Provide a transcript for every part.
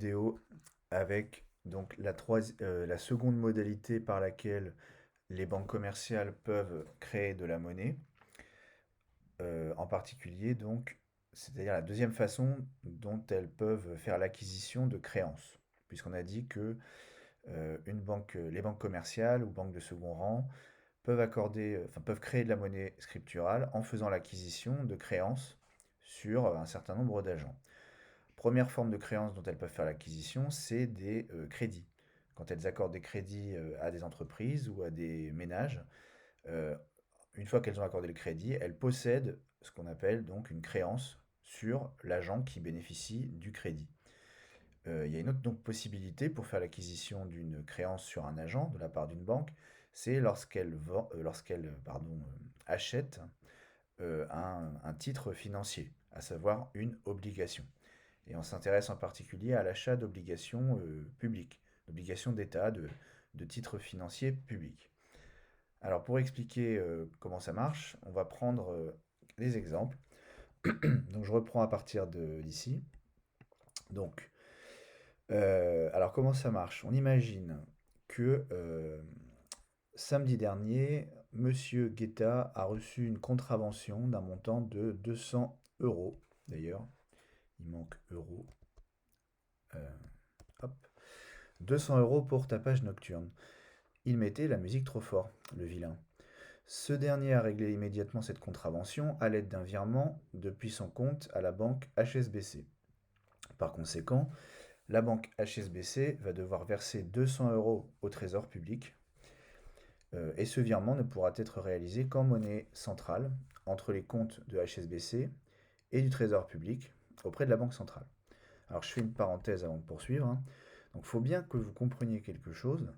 vidéo avec donc la seconde modalité par laquelle les banques commerciales peuvent créer de la monnaie, en particulier donc, c'est-à-dire la deuxième façon dont elles peuvent faire l'acquisition de créances, puisqu'on a dit que les banques commerciales ou banques de second rang peuvent créer de la monnaie scripturale en faisant l'acquisition de créances sur un certain nombre d'agents. Première forme de créance dont elles peuvent faire l'acquisition, c'est des crédits. Quand elles accordent des crédits à des entreprises ou à des ménages, euh, une fois qu'elles ont accordé le crédit, elles possèdent ce qu'on appelle donc une créance sur l'agent qui bénéficie du crédit. Il y a une autre donc, possibilité pour faire l'acquisition d'une créance sur un agent de la part d'une banque, c'est lorsqu'elle achète un titre financier, à savoir une obligation. Et on s'intéresse en particulier à l'achat d'obligations publiques, d'obligations d'État, de titres financiers publics. Alors pour expliquer comment ça marche, on va prendre des exemples. Donc je reprends à partir d'ici. Donc, alors comment ça marche? On imagine que samedi dernier, Monsieur Guetta a reçu une contravention d'un montant de 200 euros. D'ailleurs, il manque euros. Euh, hop. 200 euros pour tapage nocturne. Il mettait la musique trop fort, le vilain. Ce dernier a réglé immédiatement cette contravention à l'aide d'un virement depuis son compte à la banque HSBC. Par conséquent, la banque HSBC va devoir verser 200 euros au trésor public et ce virement ne pourra être réalisé qu'en monnaie centrale entre les comptes de HSBC et du trésor public auprès de la banque centrale. Alors je fais une parenthèse avant de poursuivre, hein. Donc il faut bien que vous compreniez quelque chose.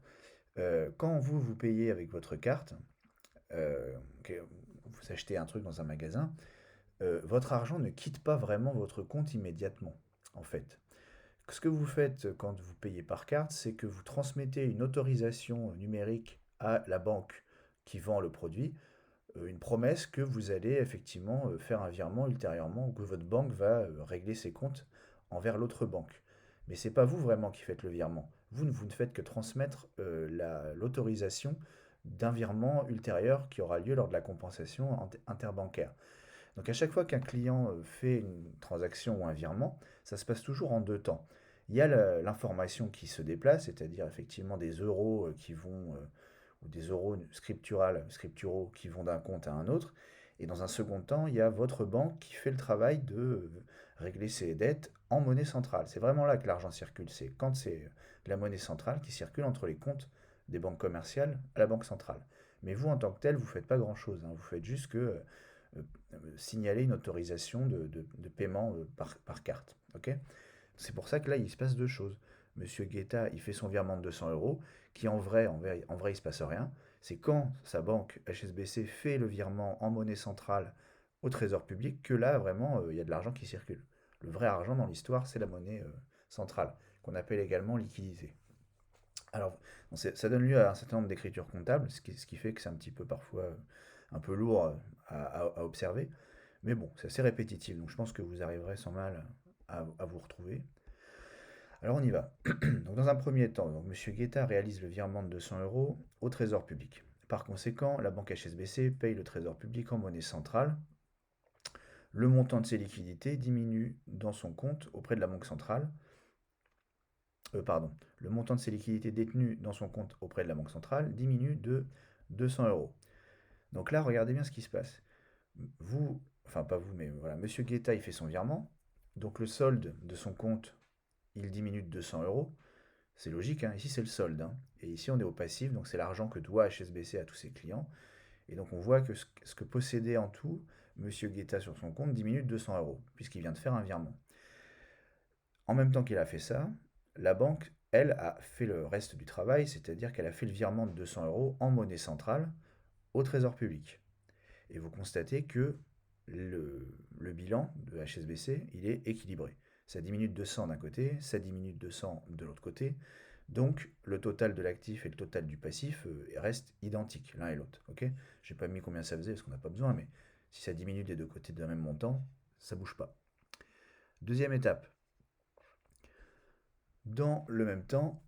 Quand vous payez avec votre carte, que vous achetez un truc dans un magasin, votre argent ne quitte pas vraiment votre compte immédiatement, en fait. Ce que vous faites quand vous payez par carte, c'est que vous transmettez une autorisation numérique à la banque qui vend le produit, une promesse que vous allez effectivement faire un virement ultérieurement ou que votre banque va régler ses comptes envers l'autre banque. Mais c'est pas vous vraiment qui faites le virement. Vous ne faites que transmettre l'autorisation d'un virement ultérieur qui aura lieu lors de la compensation interbancaire. Donc à chaque fois qu'un client fait une transaction ou un virement, ça se passe toujours en deux temps. Il y a l'information qui se déplace, c'est-à-dire effectivement des euros ou des euros scripturaux qui vont d'un compte à un autre. Et dans un second temps, il y a votre banque qui fait le travail de régler ses dettes en monnaie centrale. C'est vraiment là que l'argent circule. C'est quand c'est de la monnaie centrale qui circule entre les comptes des banques commerciales à la banque centrale. Mais vous, en tant que tel, vous ne faites pas grand-chose, hein. Vous faites juste que signaler une autorisation de paiement par carte. Ok. C'est pour ça que là, il se passe deux choses. Monsieur Guetta, il fait son virement de 200 euros, qui en vrai, il se passe rien. C'est quand sa banque HSBC fait le virement en monnaie centrale au trésor public que là, vraiment, il y a de l'argent qui circule. Le vrai argent dans l'histoire, c'est la monnaie centrale, qu'on appelle également liquidité. Alors, bon, ça donne lieu à un certain nombre d'écritures comptables, ce qui fait que c'est un petit peu parfois un peu lourd à observer. Mais bon, c'est assez répétitif, donc je pense que vous arriverez sans mal à vous retrouver. Alors on y va. Donc dans un premier temps, donc, M. Guetta réalise le virement de 200 euros au Trésor public. Par conséquent, la banque HSBC paye le Trésor public en monnaie centrale. Le montant de ses liquidités diminue dans son compte auprès de la banque centrale. Pardon. Le montant de ses liquidités détenues dans son compte auprès de la banque centrale diminue de 200 euros. Donc là, regardez bien ce qui se passe. Vous, enfin pas vous, mais voilà, Monsieur Guetta, il fait son virement. Donc le solde de son compte, il diminue de 200 euros. C'est logique, hein. Ici c'est le solde, hein. Et ici on est au passif, donc c'est l'argent que doit HSBC à tous ses clients. Et donc on voit que ce que possédait en tout Monsieur Guetta sur son compte diminue de 200 euros, puisqu'il vient de faire un virement. En même temps qu'il a fait ça, la banque, elle, a fait le reste du travail, c'est-à-dire qu'elle a fait le virement de 200 euros en monnaie centrale au Trésor public. Et vous constatez que le bilan de HSBC, il est équilibré. Ça diminue de 200 d'un côté, ça diminue de 200 de l'autre côté. Donc le total de l'actif et le total du passif restent identiques l'un et l'autre. Ok. J'ai pas mis combien ça faisait parce qu'on n'a pas besoin, mais si ça diminue des deux côtés d'un même montant, ça bouge pas. Deuxième étape. Dans le même temps,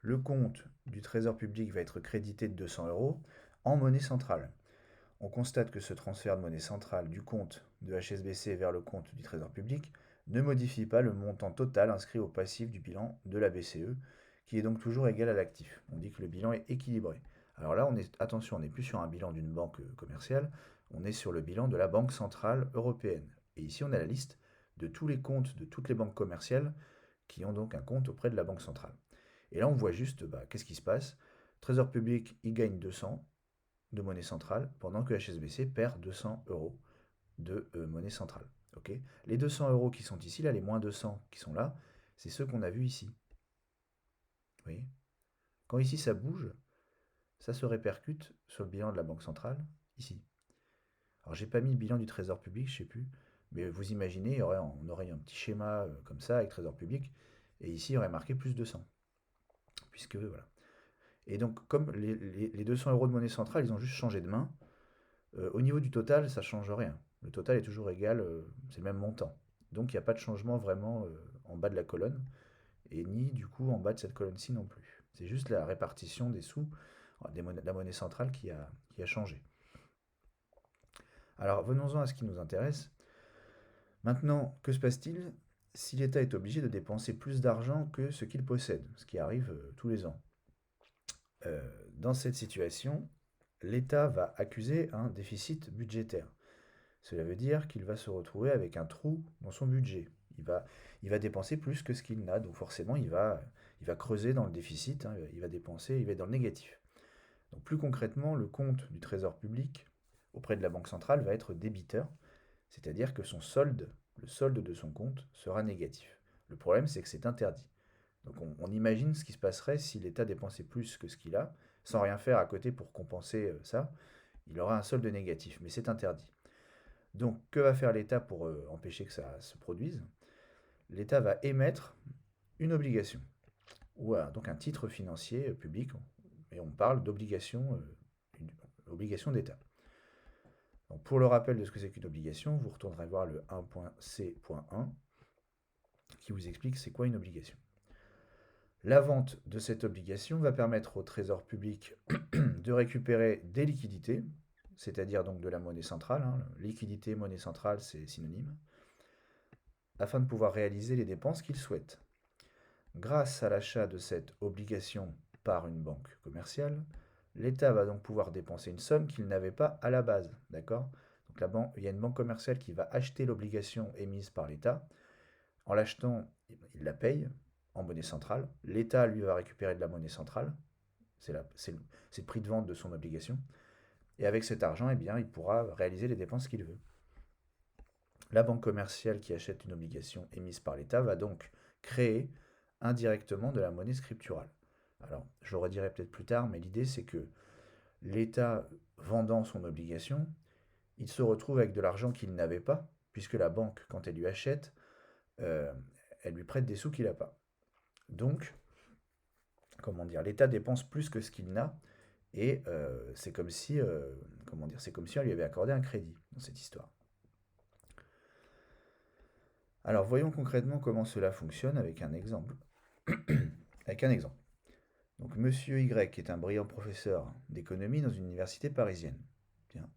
le compte du Trésor public va être crédité de 200 euros en monnaie centrale. On constate que ce transfert de monnaie centrale du compte de HSBC vers le compte du Trésor public ne modifie pas le montant total inscrit au passif du bilan de la BCE, qui est donc toujours égal à l'actif. On dit que le bilan est équilibré. Alors là, attention, on n'est plus sur un bilan d'une banque commerciale, on est sur le bilan de la Banque centrale européenne. Et ici, on a la liste de tous les comptes de toutes les banques commerciales qui ont donc un compte auprès de la Banque centrale. Et là, on voit juste, qu'est-ce qui se passe. Trésor public, il gagne 200 de monnaie centrale, pendant que HSBC perd 200 euros de monnaie centrale. Okay, les 200 euros qui sont ici, là, les moins 200 qui sont là, c'est ceux qu'on a vus ici. Vous voyez, quand ici ça bouge, ça se répercute sur le bilan de la Banque centrale, ici. Alors j'ai pas mis le bilan du Trésor public, je sais plus, mais vous imaginez, on aurait un petit schéma comme ça avec Trésor public, et ici il y aurait marqué plus 200. Puisque voilà. Et donc comme les 200 euros de monnaie centrale, ils ont juste changé de main, au niveau du total, ça ne change rien. Le total est toujours égal, c'est le même montant. Donc il n'y a pas de changement vraiment en bas de la colonne, et ni du coup en bas de cette colonne-ci non plus. C'est juste la répartition des sous, de la monnaie centrale qui a changé. Alors venons-en à ce qui nous intéresse. Maintenant, que se passe-t-il si l'État est obligé de dépenser plus d'argent que ce qu'il possède, ce qui arrive tous les ans? Dans cette situation, l'État va accuser un déficit budgétaire. Cela veut dire qu'il va se retrouver avec un trou dans son budget. Il va dépenser plus que ce qu'il n'a, donc forcément il va creuser dans le déficit, hein, il va dépenser, il va être dans le négatif. Donc plus concrètement, le compte du Trésor public auprès de la Banque centrale va être débiteur, c'est-à-dire que son solde, le solde de son compte, sera négatif. Le problème, c'est que c'est interdit. Donc on imagine ce qui se passerait si l'État dépensait plus que ce qu'il a, sans rien faire à côté pour compenser ça. Il aura un solde négatif, mais c'est interdit. Donc que va faire l'État pour empêcher que ça se produise? L'État va émettre une obligation, ou donc un titre financier public, et on parle d'obligation obligation d'État. Donc pour le rappel de ce que c'est qu'une obligation, vous retournerez voir le 1.c.1 qui vous explique c'est quoi une obligation. La vente de cette obligation va permettre au Trésor public de récupérer des liquidités, c'est-à-dire donc de la monnaie centrale. Hein. Liquidité, monnaie centrale, c'est synonyme, afin de pouvoir réaliser les dépenses qu'il souhaite. Grâce à l'achat de cette obligation par une banque commerciale, l'État va donc pouvoir dépenser une somme qu'il n'avait pas à la base. D'accord ? Donc il y a une banque commerciale qui va acheter l'obligation émise par l'État. En l'achetant, il la paye en monnaie centrale. L'État, lui, va récupérer de la monnaie centrale. C'est le prix de vente de son obligation. Et avec cet argent, eh bien, il pourra réaliser les dépenses qu'il veut. La banque commerciale qui achète une obligation émise par l'État va donc créer indirectement de la monnaie scripturale. Alors, je le redirai peut-être plus tard, mais l'idée c'est que l'État, vendant son obligation, il se retrouve avec de l'argent qu'il n'avait pas, puisque la banque, quand elle lui achète, elle lui prête des sous qu'il n'a pas. Donc, l'État dépense plus que ce qu'il n'a, et c'est comme si, c'est comme si on lui avait accordé un crédit dans cette histoire. Alors, voyons concrètement comment cela fonctionne avec un exemple. Donc, Monsieur Y est un brillant professeur d'économie dans une université parisienne. Bien.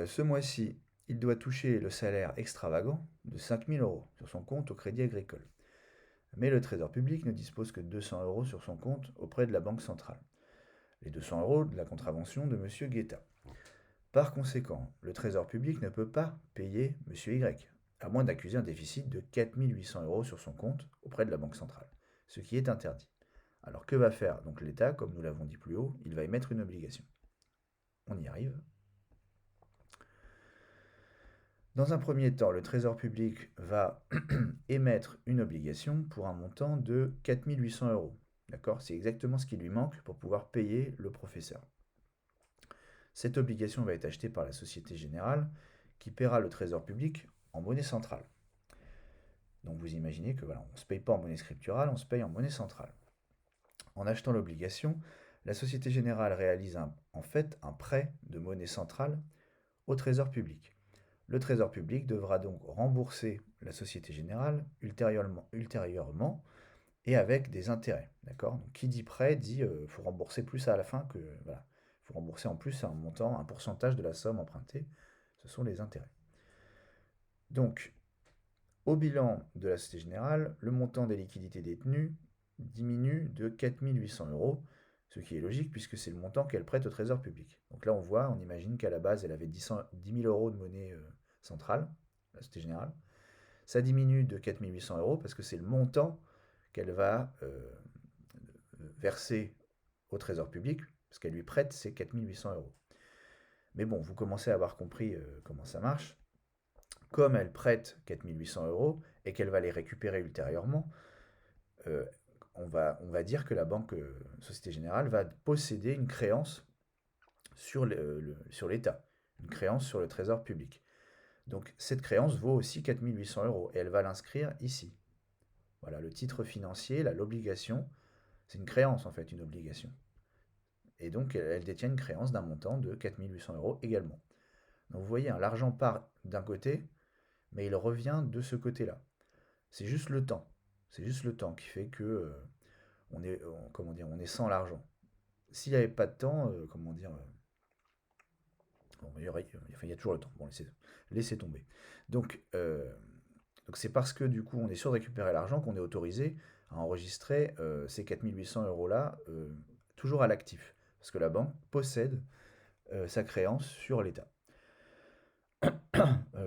Ce mois-ci, il doit toucher le salaire extravagant de 5 000 euros sur son compte au Crédit Agricole. Mais le Trésor public ne dispose que de 200 euros sur son compte auprès de la Banque centrale. Les 200 euros de la contravention de Monsieur Guetta. Par conséquent, le Trésor public ne peut pas payer Monsieur Y, à moins d'accuser un déficit de 4 800 euros sur son compte auprès de la Banque centrale, ce qui est interdit. Alors que va faire donc l'État? Comme nous l'avons dit plus haut, il va émettre une obligation. On y arrive. Dans un premier temps, le Trésor public va émettre une obligation pour un montant de 4 800 euros. D'accord? C'est exactement ce qui lui manque pour pouvoir payer le professeur. Cette obligation va être achetée par la Société Générale qui paiera le Trésor public en monnaie centrale. Donc vous imaginez que voilà, on ne se paye pas en monnaie scripturale, on se paye en monnaie centrale. En achetant l'obligation, la Société Générale réalise en fait un prêt de monnaie centrale au Trésor public. Le Trésor public devra donc rembourser la Société Générale ultérieurement et avec des intérêts. D'accord? Donc qui dit prêt dit faut rembourser plus à la fin que. Voilà. Il faut rembourser en plus un montant, un pourcentage de la somme empruntée. Ce sont les intérêts. Donc, au bilan de la Société Générale, le montant des liquidités détenues diminue de 4 800 euros, ce qui est logique puisque c'est le montant qu'elle prête au Trésor public. Donc là, on voit, on imagine qu'à la base, elle avait 10 000 euros de monnaie centrale, la Société Générale. Ça diminue de 4 800 euros parce que c'est le montant qu'elle va verser au Trésor public, parce qu'elle lui prête ces 4 800 euros. Mais bon, vous commencez à avoir compris comment ça marche. Comme elle prête 4 800 euros et qu'elle va les récupérer ultérieurement, euh, on va dire que la banque Société Générale va posséder une créance sur l'État, une créance sur le Trésor public. Donc cette créance vaut aussi 4 800 euros et elle va l'inscrire ici. Voilà, le titre financier, l'obligation, c'est une créance en fait, une obligation. Et donc elle détient une créance d'un montant de 4 800 euros également. Donc vous voyez, hein, l'argent part d'un côté, mais il revient de ce côté-là. C'est juste le temps. C'est juste le temps qui fait que comment dire, on est sans l'argent. S'il n'y avait pas de temps, comment dire, bon, il y a toujours le temps. Bon, laissez tomber. Donc, donc c'est parce que du coup, on est sûr de récupérer l'argent qu'on est autorisé à enregistrer ces 4 800 euros là toujours à l'actif, parce que la banque possède sa créance sur l'État.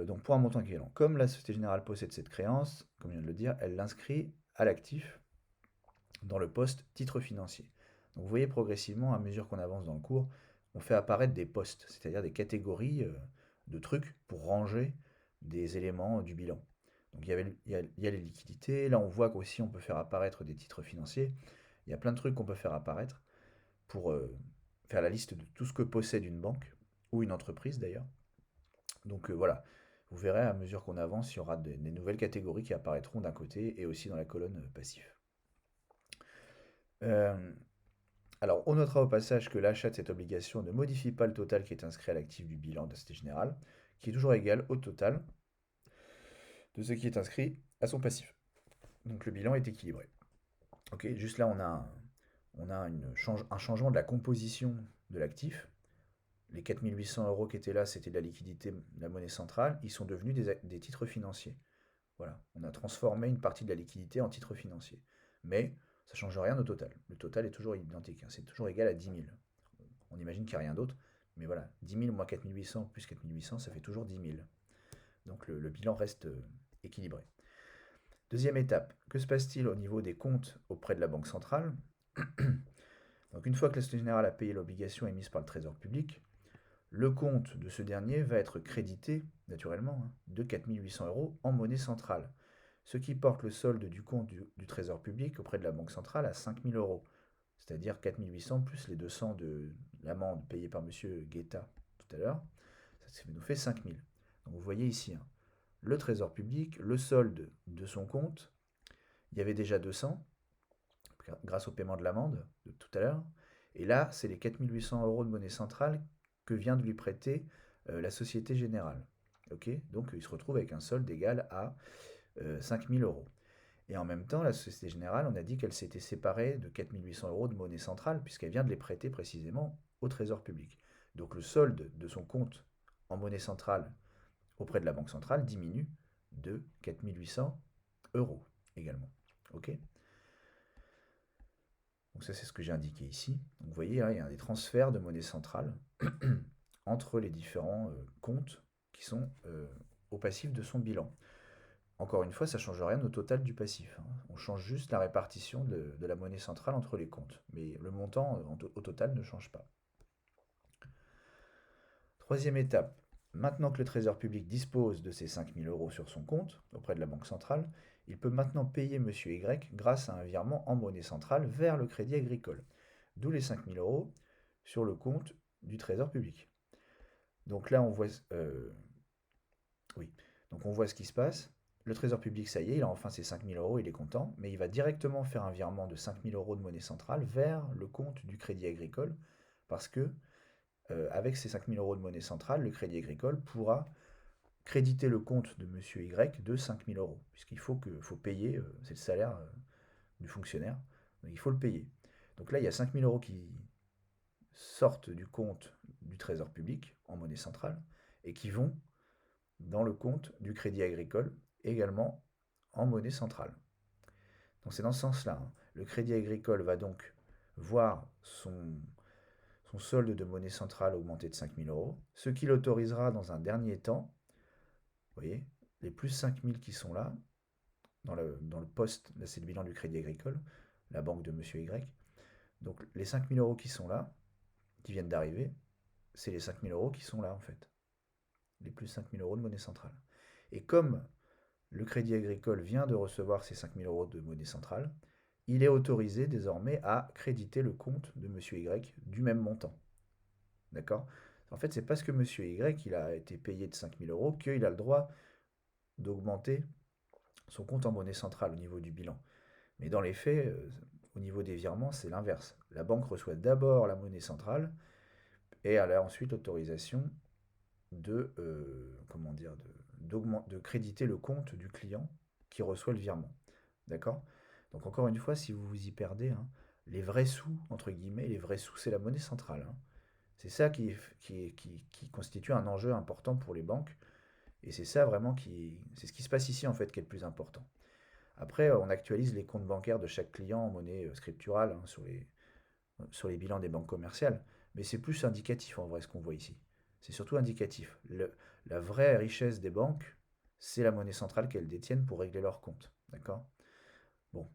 Donc pour un montant équivalent. Comme la Société Générale possède cette créance, comme je viens de le dire, elle l'inscrit à l'actif dans le poste titre financier. Donc vous voyez progressivement, à mesure qu'on avance dans le cours, on fait apparaître des postes, c'est-à-dire des catégories de trucs pour ranger des éléments du bilan. Donc il y a les liquidités, là on voit qu'aussi on peut faire apparaître des titres financiers, il y a plein de trucs qu'on peut faire apparaître pour faire la liste de tout ce que possède une banque, ou une entreprise d'ailleurs. Donc voilà, vous verrez à mesure qu'on avance, il y aura des nouvelles catégories qui apparaîtront d'un côté et aussi dans la colonne passif. Euh, Alors, on notera au passage que l'achat de cette obligation ne modifie pas le total qui est inscrit à l'actif du bilan de la Société Générale, qui est toujours égal au total de ce qui est inscrit à son passif. Donc le bilan est équilibré. Ok, juste là, on a un changement de la composition de l'actif. Les 4 800 euros qui étaient là, c'était de la liquidité, de la monnaie centrale. Ils sont devenus des titres financiers. Voilà, on a transformé une partie de la liquidité en titres financiers. Mais ça ne change rien au total. Le total est toujours identique, hein. C'est toujours égal à 10 000. On imagine qu'il n'y a rien d'autre, mais voilà, 10 000 moins 4 800 plus 4 800, ça fait toujours 10 000. Donc le bilan reste équilibré. Deuxième étape, que se passe-t-il au niveau des comptes auprès de la Banque centrale? Donc une fois que la Société Générale a payé l'obligation émise par le Trésor public, le compte de ce dernier va être crédité, naturellement, hein, de 4 800 euros en monnaie centrale, ce qui porte le solde du compte du Trésor public auprès de la Banque centrale à 5 000 euros, c'est-à-dire 4 800 plus les 200 de l'amende payée par M. Guetta tout à l'heure, ça nous fait 5 000. Donc vous voyez ici, hein, le Trésor public, le solde de son compte, il y avait déjà 200, grâce au paiement de l'amende de tout à l'heure, et là, c'est les 4 800 euros de monnaie centrale que vient de lui prêter la Société Générale. Ok, donc il se retrouve avec un solde égal à 5 000 euros. Et en même temps, la Société Générale, on a dit qu'elle s'était séparée de 4 800 euros de monnaie centrale, puisqu'elle vient de les prêter précisément au Trésor public. Donc le solde de son compte en monnaie centrale auprès de la Banque centrale diminue de 4 800 euros également. Ok. Donc ça, c'est ce que j'ai indiqué ici. Donc vous voyez, hein, il y a des transferts de monnaie centrale entre les différents comptes qui sont au passif de son bilan. Encore une fois, ça ne change rien au total du passif, hein. On change juste la répartition de la monnaie centrale entre les comptes. Mais le montant au total ne change pas. Troisième étape. Maintenant que le Trésor public dispose de ces 5 000 euros sur son compte auprès de la Banque centrale, il peut maintenant payer M. Y grâce à un virement en monnaie centrale vers le Crédit Agricole. D'où les 5 000 euros sur le compte du Trésor public. Donc là, on voit, oui. Donc on voit ce qui se passe. Le Trésor public, ça y est, il a enfin ses 5 000 euros, il est content, mais il va directement faire un virement de 5 000 euros de monnaie centrale vers le compte du Crédit Agricole, parce que avec ces 5 000 euros de monnaie centrale, le Crédit Agricole pourra créditer le compte de Monsieur Y de 5 000 euros, puisqu'il faut payer, c'est le salaire du fonctionnaire, donc il faut le payer. Donc là, il y a 5 000 euros qui sortent du compte du Trésor public en monnaie centrale et qui vont dans le compte du Crédit Agricole également en monnaie centrale. Donc c'est dans ce sens-là, hein. Le Crédit Agricole va donc voir son solde de monnaie centrale augmenter de 5 000 euros, ce qui l'autorisera dans un dernier temps, vous voyez, les plus 5 000 qui sont là, dans le poste, là c'est le bilan du Crédit Agricole, la banque de Monsieur Y. Donc les 5 000 euros qui sont là, qui viennent d'arriver, c'est les 5 000 euros qui sont là en fait. Les plus 5 000 euros de monnaie centrale. Et comme le Crédit Agricole vient de recevoir ces 5 000 euros de monnaie centrale, il est autorisé désormais à créditer le compte de Monsieur Y du même montant. D'accord? En fait, c'est parce que Monsieur Y il a été payé de 5 000 euros qu'il a le droit d'augmenter son compte en monnaie centrale au niveau du bilan. Mais dans les faits, au niveau des virements, c'est l'inverse. La banque reçoit d'abord la monnaie centrale et elle a ensuite l'autorisation de, comment dire, de créditer le compte du client qui reçoit le virement. D'accord? Donc encore une fois, si vous vous y perdez, hein, les vrais sous, entre guillemets, les vrais sous, c'est la monnaie centrale, hein. C'est ça qui constitue un enjeu important pour les banques. Et c'est ça vraiment c'est ce qui se passe ici en fait qui est le plus important. Après, on actualise les comptes bancaires de chaque client en monnaie scripturale, hein, sur les bilans des banques commerciales. Mais c'est plus indicatif en vrai ce qu'on voit ici. C'est surtout indicatif. La vraie richesse des banques, c'est la monnaie centrale qu'elles détiennent pour régler leurs comptes. D'accord? Bon,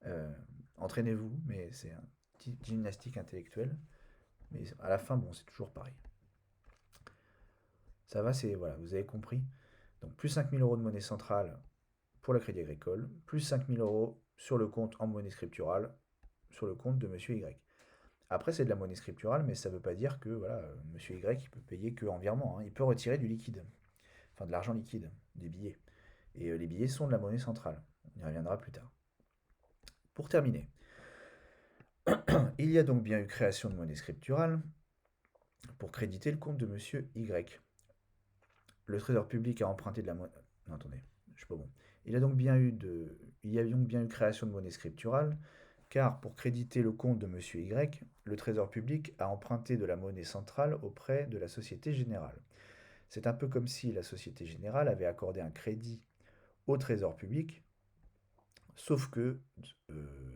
euh, entraînez-vous, mais c'est un petit gymnastique intellectuelle. Mais à la fin, bon, c'est toujours pareil. Ça va, voilà, vous avez compris. Donc plus 5 000 euros de monnaie centrale pour le Crédit Agricole, plus 5 000 euros sur le compte en monnaie scripturale, sur le compte de Monsieur Y. Après, c'est de la monnaie scripturale, mais ça ne veut pas dire que voilà, Monsieur Y il peut payer que en virement, hein. Il peut retirer du liquide, enfin de l'argent liquide, des billets. Et les billets sont de la monnaie centrale. On y reviendra plus tard. Pour terminer, il y a donc bien eu création de monnaie scripturale pour créditer le compte de Monsieur Y. Le Trésor public a emprunté de la monnaie. Non, attendez, je suis pas bon. Il y a donc bien eu création de monnaie scripturale, car pour créditer le compte de Monsieur Y, le Trésor public a emprunté de la monnaie centrale auprès de la Société Générale. C'est un peu comme si la Société Générale avait accordé un crédit au Trésor public, sauf que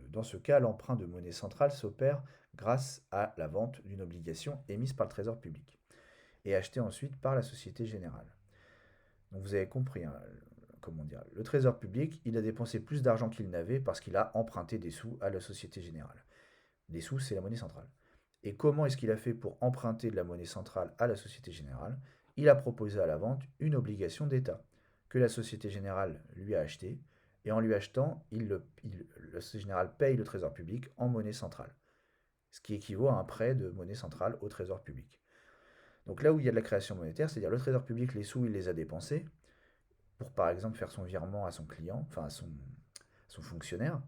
dans ce cas, l'emprunt de monnaie centrale s'opère grâce à la vente d'une obligation émise par le Trésor public et achetée ensuite par la Société Générale. Donc vous avez compris, hein, comment dire, le Trésor public, il a dépensé plus d'argent qu'il n'avait parce qu'il a emprunté des sous à la Société Générale. Les sous, c'est la monnaie centrale. Et comment est-ce qu'il a fait pour emprunter de la monnaie centrale à la Société Générale? Il a proposé à la vente une obligation d'État que la Société Générale lui a achetée, et en lui achetant, la Société Générale paye le Trésor public en monnaie centrale, ce qui équivaut à un prêt de monnaie centrale au Trésor public. Donc là où il y a de la création monétaire, c'est-à-dire le Trésor public, les sous, il les a dépensés pour, par exemple, faire son virement à son client, enfin à son fonctionnaire.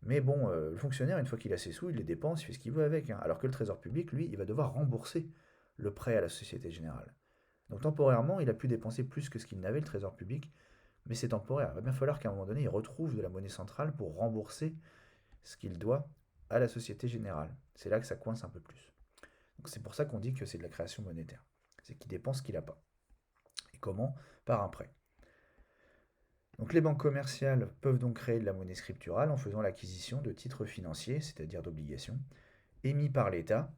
Mais bon, le fonctionnaire, une fois qu'il a ses sous, il les dépense, il fait ce qu'il veut avec, hein. Alors que le Trésor public, lui, il va devoir rembourser le prêt à la Société Générale. Donc temporairement, il a pu dépenser plus que ce qu'il n'avait, le Trésor public, mais c'est temporaire. Il va bien falloir qu'à un moment donné, il retrouve de la monnaie centrale pour rembourser ce qu'il doit à la Société Générale. C'est là que ça coince un peu plus. Donc c'est pour ça qu'on dit que c'est de la création monétaire. C'est qu'il dépense ce qu'il n'a pas. Et comment? Par un prêt. Donc les banques commerciales peuvent donc créer de la monnaie scripturale en faisant l'acquisition de titres financiers, c'est-à-dire d'obligations, émis par l'État,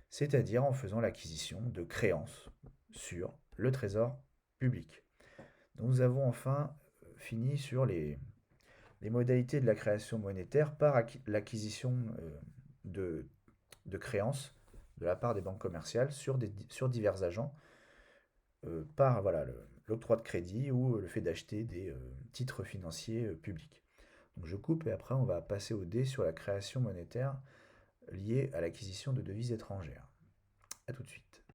c'est-à-dire en faisant l'acquisition de créances sur le trésor public. Donc nous avons enfin fini sur les modalités de la création monétaire par l'acquisition de créances de la part des banques commerciales sur divers agents par voilà, l'octroi de crédit ou le fait d'acheter des titres financiers publics. Donc je coupe et après on va passer au dé sur la création monétaire liée à l'acquisition de devises étrangères. A tout de suite.